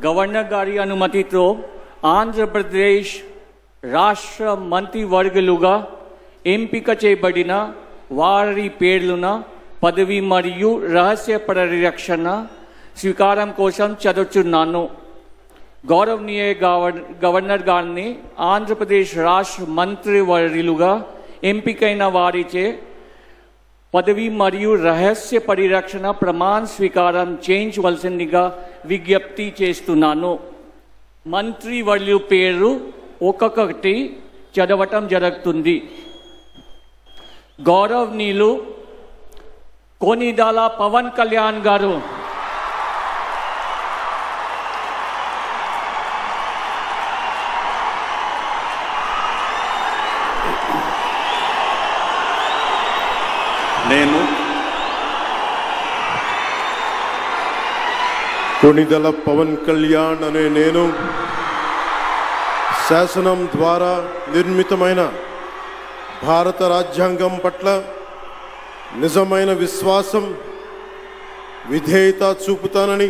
Governor గారి అనుమతితో ఆంధ్రప్రదేశ్ రాష్ట్ర మంత్రివర్గులుగా ఎంపిక చేయబడిన వారి పేర్లున పదవి మరియు రహస్య పరిరక్షణ స్వీకారం కోసం చదువుతున్నాను. గౌరవనీయ గవర్నర్ గారిని ఆంధ్రప్రదేశ్ రాష్ట్ర మంత్రివర్యులుగా ఎంపికైన వారిచే పదవి మరియు రహస్య పరిరక్షణ ప్రమాణ స్వీకారం చేయించవలసిందిగా విజ్ఞప్తి చేస్తున్నాను. మంత్రివర్యుల పేరు ఒక్కొక్కటి చదవటం జరుగుతుంది. గౌరవనీయులు కొనిదెల పవన్ కళ్యాణ్ గారు, నేను కొనిదెల పవన్ కళ్యాణ్ అనే నేను శాసనం ద్వారా నిర్మితమైన భారత రాజ్యాంగం పట్ల నిజమైన విశ్వాసం, విధేయత చూపుతానని,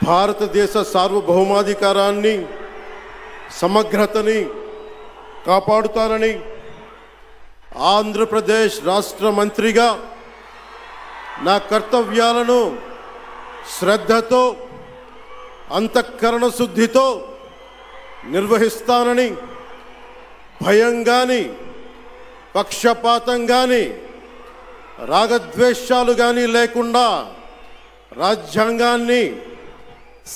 భారతదేశ సార్వభౌమాధికారాన్ని, సమగ్రతని కాపాడుతానని, ఆంధ్రప్రదేశ్ రాష్ట్ర మంత్రిగా నా కర్తవ్యాలను శ్రద్ధతో, అంతఃకరణ శుద్ధితో నిర్వహిస్తానని, భయం కానీ, పక్షపాతం కానీ, రాగద్వేషాలు కానీ లేకుండా రాజ్యాంగాన్ని,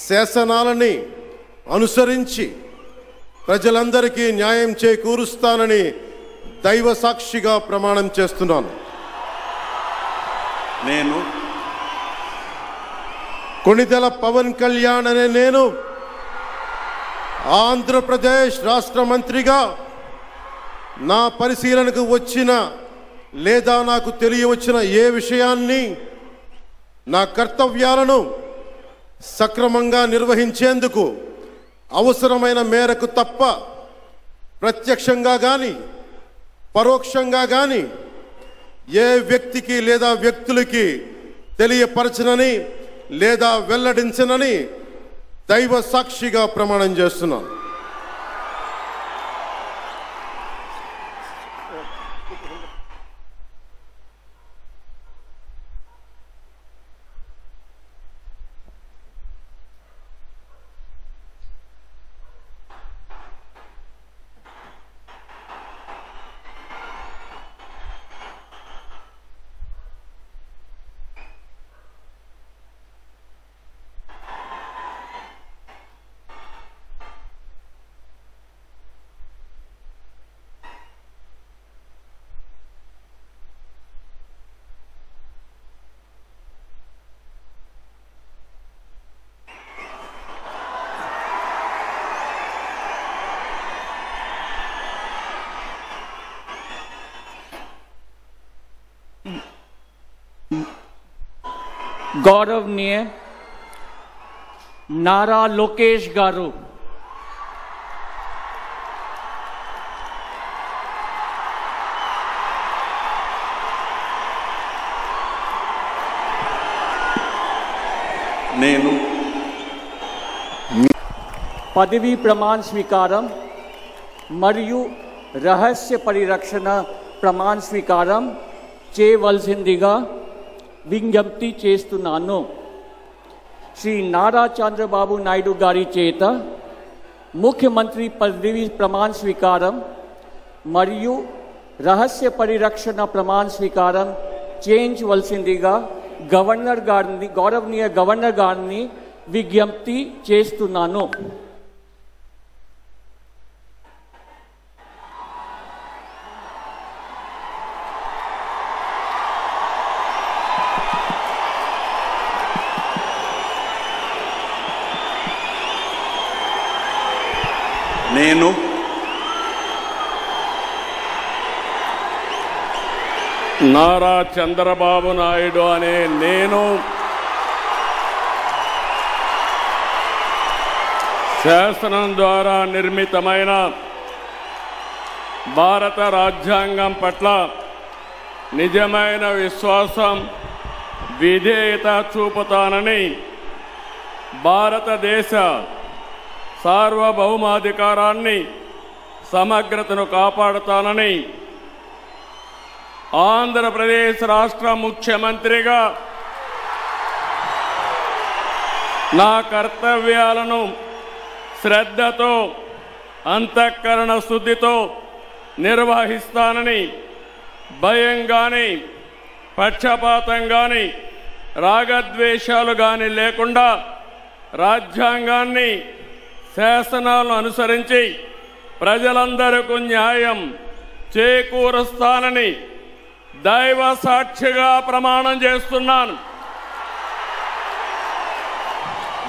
శాసనాలని అనుసరించి ప్రజలందరికీ న్యాయం చేకూరుస్తానని దైవ సాక్షిగా ప్రమాణం చేస్తున్నాను. నేను కొనిదెల పవన్ కళ్యాణ్ అనే నేను ఆంధ్రప్రదేశ్ రాష్ట్ర మంత్రిగా నా పరిశీలనకు వచ్చిన లేదా నాకు తెలియవచ్చిన ఏ విషయాన్ని, నా కర్తవ్యాలను సక్రమంగా నిర్వహించేందుకు అవసరమైన మేరకు తప్ప ప్రత్యక్షంగా కానీ పరోక్షంగా కానీ ఏ వ్యక్తికి లేదా వ్యక్తులకి తెలియపరచనని లేదా వెల్లడించనని దైవ సాక్షిగా ప్రమాణం చేస్తున్నాను. గౌరవనీయ నారా లోకేష్ గారు, నేను పదవి ప్రమాణ స్వీకారం మరియు రహస్య పరిరక్షణ ప్రమాణ స్వీకారం చేయవలసిందిగా విజ్ఞప్తి చేస్తున్నాను. శ్రీ నారా చంద్రబాబు నాయుడు గారి చేత ముఖ్యమంత్రి పదవి ప్రమాణ స్వీకారం మరియు రహస్య పరిరక్షణ ప్రమాణ స్వీకారం చేయించవలసిందిగా గౌరవనీయ గవర్నర్ గారిని విజ్ఞప్తి చేస్తున్నాను. నేను నారా చంద్రబాబు నాయుడు అనే నేను శాసనం ద్వారా నిర్మితమైన భారత రాజ్యాంగం పట్ల నిజమైన విశ్వాసం, విధేయత చూపుతానని భారతదేశ సార్వభౌమాధికారాన్ని సమగ్రతను కాపాడుతానని ఆంధ్రప్రదేశ్ రాష్ట్ర ముఖ్యమంత్రిగా నా కర్తవ్యాలను శ్రద్ధతో అంతఃకరణ శుద్ధితో నిర్వహిస్తానని భయం గాని పక్షపాతం గాని రాగద్వేషాలు గాని లేకుండా రాజ్యాంగాన్ని శాసనాలను అనుసరించి ప్రజలందరికీ న్యాయం చేకూరుస్తానని దైవ సాక్షిగా ప్రమాణం చేస్తున్నాను.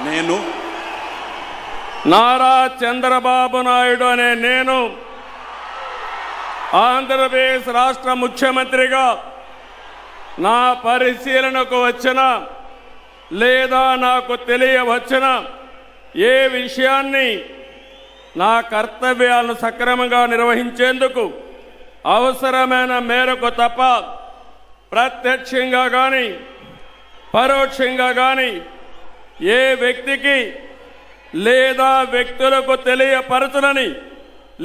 నేను నారా చంద్రబాబు నాయుడు అనే నేను ఆంధ్రప్రదేశ్ రాష్ట్ర ముఖ్యమంత్రిగా నా పరిశీలనకు వచ్చిన లేదా నాకు తెలియవచ్చిన ఏ విషయాన్ని నా కర్తవ్యాలను సక్రమంగా నిర్వహించేందుకు అవసరమైన మేరకు తప్ప ప్రత్యక్షంగా కానీ పరోక్షంగా కానీ ఏ వ్యక్తికి లేదా వ్యక్తులకు తెలియపరచనని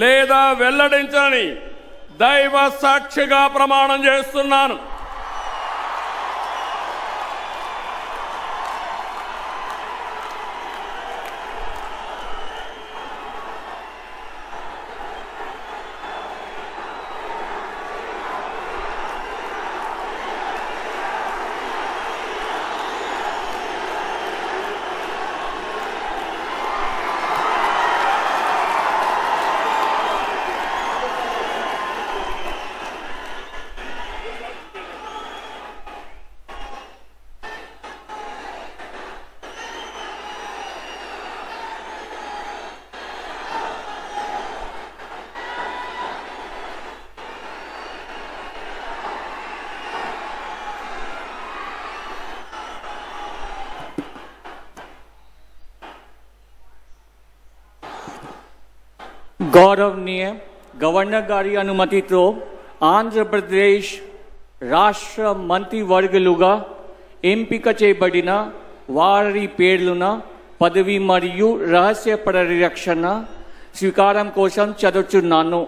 లేదా వెల్లడించని దైవ సాక్షిగా ప్రమాణం చేస్తున్నాను. గౌరవనీయ గవర్నర్ గారి అనుమతితో ఆంధ్రప్రదేశ్ రాష్ట్ర మంత్రివర్గులుగా ఎంపిక చేయబడిన వారి పేర్లున పదవి మరియు రహస్య పరిరక్షణ స్వీకారం కోసం చదువుతున్నాను.